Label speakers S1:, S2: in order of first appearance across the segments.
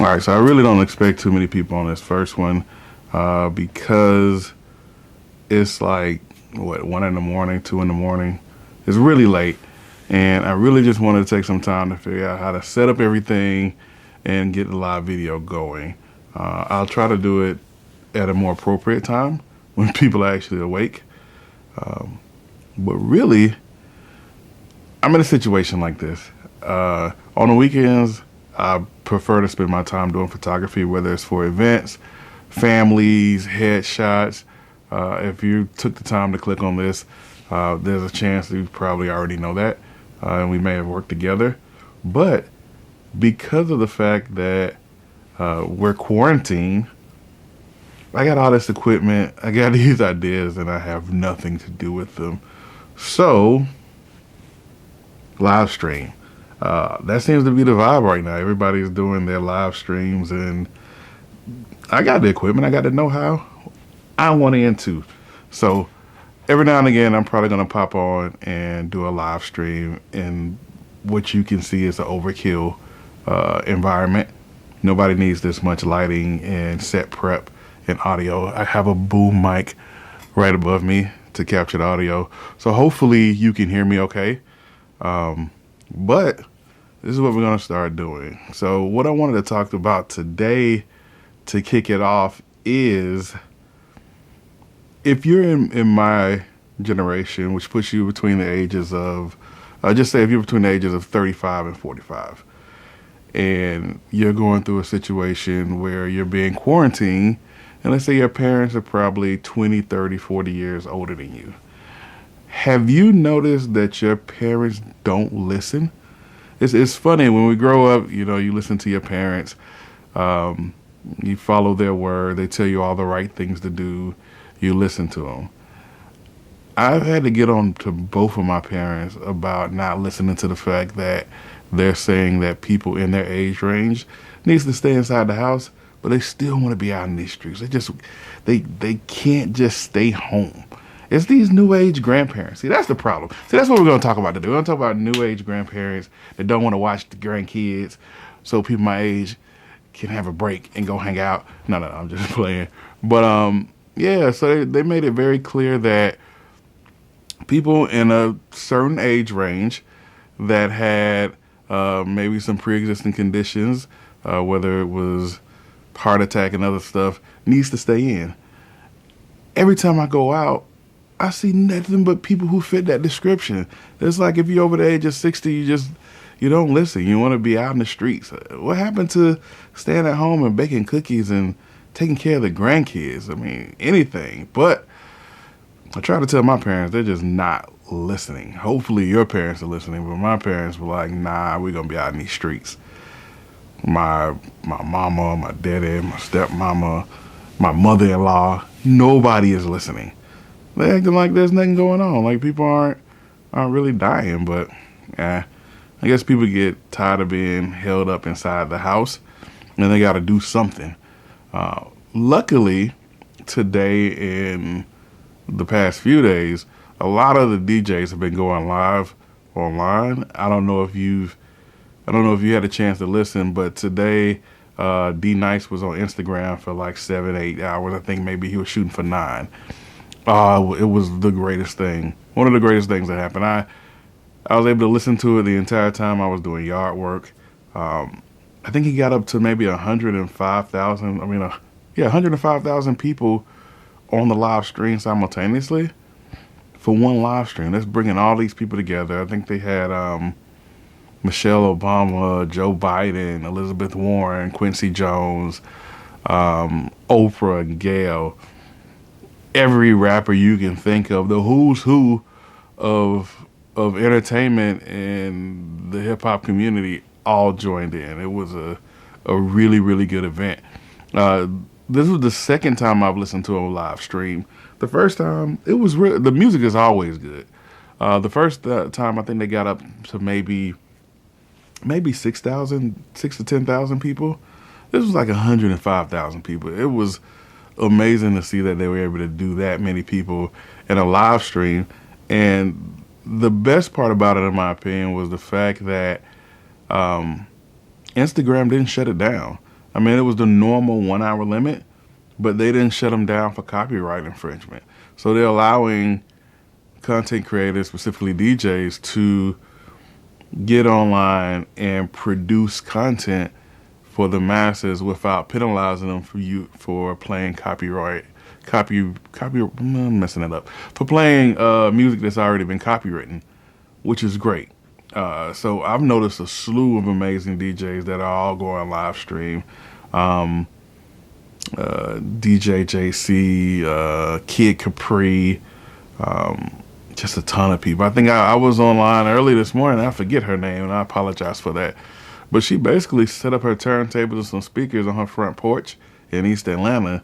S1: All right, so I really don't expect too many people on this first one because it's like, what, 1 in the morning, 2 in the morning. It's really late. And I really just wanted to take some time to figure out how to set up everything and get the live video going. I'll try to do it at a more appropriate time when people are actually awake. But really, I'm in a situation like this. On the weekends, I prefer to spend my time doing photography, whether it's for events, families, headshots. If you took the time to click on this, there's a chance that you probably already know that, and we may have worked together. But because of the fact that we're quarantined, I got all this equipment, I got these ideas, and I have nothing to do with them. So, live stream. That seems to be the vibe right now. Everybody's doing their live streams, and I got the equipment, I got the know-how. I want into. So every now and again, I'm probably going to pop on and do a live stream in what you can see is an overkill environment. Nobody needs this much lighting and set prep and audio. I have a boom mic right above me to capture the audio. So hopefully you can hear me okay. But this is what we're going to start doing. So what I wanted to talk about today to kick it off is, if you're in my generation, which puts you between the ages of, just say if you're between the ages of 35 and 45, and you're going through a situation where you're being quarantined, and let's say your parents are probably 20, 30, 40 years older than you. Have you noticed that your parents don't listen? It's funny, when we grow up, you listen to your parents, you follow their word, they tell you all the right things to do, you listen to them. I've had to get on to both of my parents about not listening to the fact that they're saying that people in their age range needs to stay inside the house, but they still want to be out in these streets. They can't just stay home. It's these new age grandparents. See, that's the problem. See, that's what we're going to talk about today. We're going to talk about new age grandparents that don't want to watch the grandkids, so people my age can have a break and go hang out. No, I'm just playing. But yeah, so they made it very clear that people in a certain age range that had maybe some pre-existing conditions, whether it was heart attack and other stuff, needs to stay in. Every time I go out, I see nothing but people who fit that description. It's like if you're over the age of 60, you don't listen. You want to be out in the streets. What happened to staying at home and baking cookies and taking care of the grandkids? I mean, anything. But I try to tell my parents, they're just not listening. Hopefully your parents are listening, but my parents were like, nah, we're going to be out in these streets. My mama, my daddy, my stepmama, my mother-in-law, nobody is listening. They're acting like there's nothing going on. Like people aren't really dying, but I guess people get tired of being held up inside the house and they got to do something. Luckily, today and the past few days, a lot of the DJs have been going live online. I don't know if you had a chance to listen, but today D Nice was on Instagram for like 7-8 hours. I think maybe he was shooting for 9. It was the greatest thing. One of the greatest things that happened. I was able to listen to it the entire time I was doing yard work. I think he got up to maybe 105,000. 105,000 people on the live stream simultaneously for one live stream. That's bringing all these people together. I think they had Michelle Obama, Joe Biden, Elizabeth Warren, Quincy Jones, Oprah and Gayle. Every rapper you can think of, the who's who of entertainment and the hip hop community all joined in. It was a really, really good event. This was the second time I've listened to a live stream. The first time, it was the music is always good. The first time, I think they got up to maybe 6 to 10,000 people. This was like 105,000 people. It was amazing to see that they were able to do that many people in a live stream. And the best part about it, in my opinion, was the fact that Instagram didn't shut it down. I mean, it was the normal 1 hour limit, but they didn't shut them down for copyright infringement. So they're allowing content creators, specifically DJs, to get online and produce content for the masses without penalizing them for playing I'm messing it up, for playing music that's already been copywritten, which is great. So I've noticed a slew of amazing DJs that are all going live stream. DJ JC, Kid Capri, just a ton of people. I think I was online early this morning. I forget her name, and I apologize for that. But she basically set up her turntables and some speakers on her front porch in East Atlanta,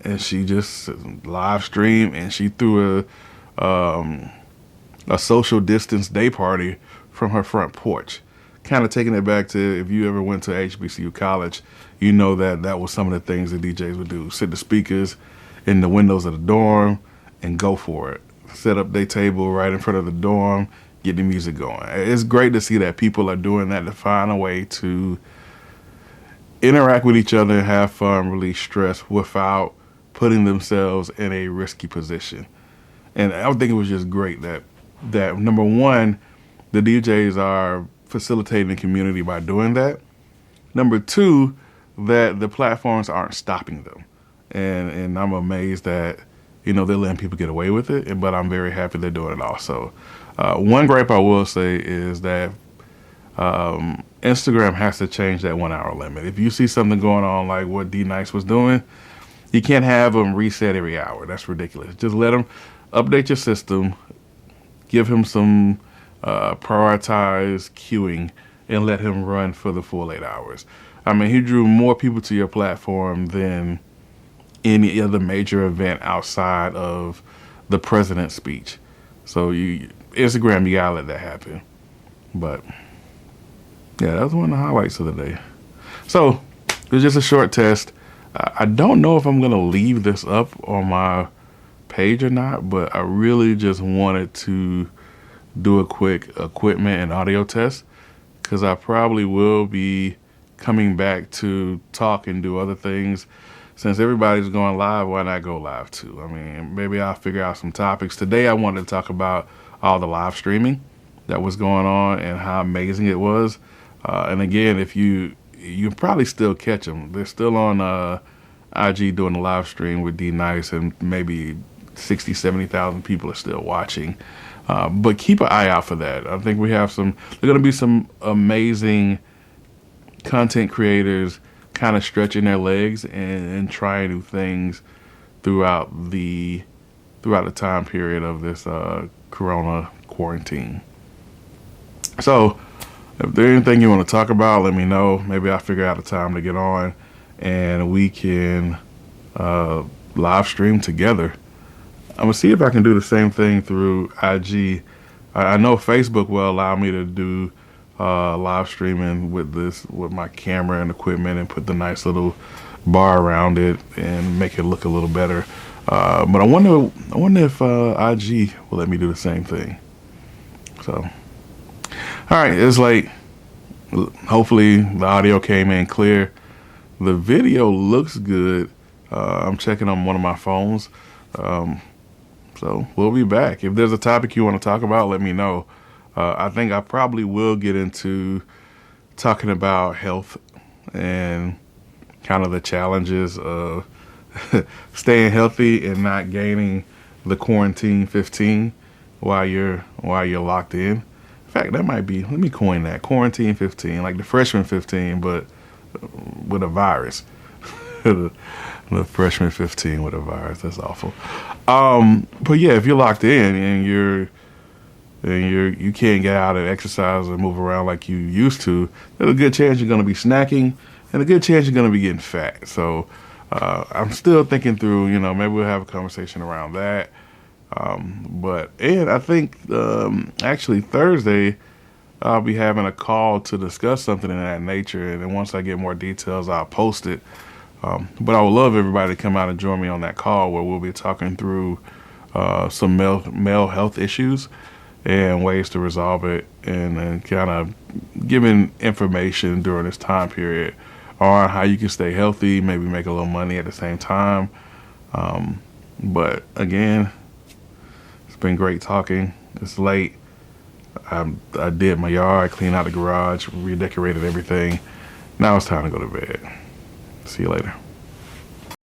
S1: and she just live streamed, and she threw a social distance day party from her front porch. Kind of taking it back to, if you ever went to HBCU college, you know that was some of the things that DJs would do. Sit the speakers in the windows of the dorm and go for it. Set up their table right in front of the dorm, get the music going. It's great to see that people are doing that to find a way to interact with each other and have fun, release stress without putting themselves in a risky position. And I think it was just great that number one, the DJs are facilitating the community by doing that. Number two, that the platforms aren't stopping them. And I'm amazed that, they're letting people get away with it, but I'm very happy they're doing it also. One gripe I will say is that Instagram has to change that 1 hour limit. If you see something going on like what D Nice was doing, you can't have them reset every hour. That's ridiculous. Just let them update your system, give him some prioritized queuing, and let him run for the full 8 hours. I mean, he drew more people to your platform than any other major event outside of the president's speech. So Instagram, you gotta let that happen. But yeah, that was one of the highlights of the day. So it was just a short test. I don't know if I'm gonna leave this up on my page or not, but I really just wanted to do a quick equipment and audio test, because I probably will be coming back to talk and do other things. Since everybody's going live, why not go live too? I mean, maybe I'll figure out some topics. Today I wanted to talk about all the live streaming that was going on and how amazing it was. And again, if you probably still catch them. They're still on IG doing a live stream with D Nice, and maybe 60, 70,000 people are still watching. But keep an eye out for that. I think there's going to be some amazing content creators kind of stretching their legs and trying new things throughout the time period of this corona quarantine. So if there's anything you want to talk about, let me know. Maybe I'll figure out a time to get on and we can live stream together. I'm going to see if I can do the same thing through IG. I know Facebook will allow me to do live streaming with my camera and equipment, and put the nice little bar around it and make it look a little better. But I wonder if IG will let me do the same thing. So, all right, it's late. Hopefully the audio came in clear. The video looks good. I'm checking on one of my phones. So we'll be back. If there's a topic you want to talk about, let me know. I think I probably will get into talking about health and kind of the challenges of staying healthy and not gaining the quarantine 15 while you're locked in. In fact, that might be, let me coin that, quarantine 15, like the freshman 15, but with a virus. The freshman 15 with a virus. That's awful. But yeah, if you're locked in and you can't get out and exercise and move around like you used to, there's a good chance you're going to be snacking, and a good chance you're going to be getting fat. So I'm still thinking through, maybe we'll have a conversation around that. And I think actually Thursday I'll be having a call to discuss something in that nature, and then once I get more details, I'll post it. But I would love everybody to come out and join me on that call, where we'll be talking through some male health issues and ways to resolve it, and kind of giving information during this time period on how you can stay healthy, maybe make a little money at the same time. But again, it's been great talking. It's late. I did my yard, cleaned out the garage, redecorated everything. Now it's time to go to bed. See you later.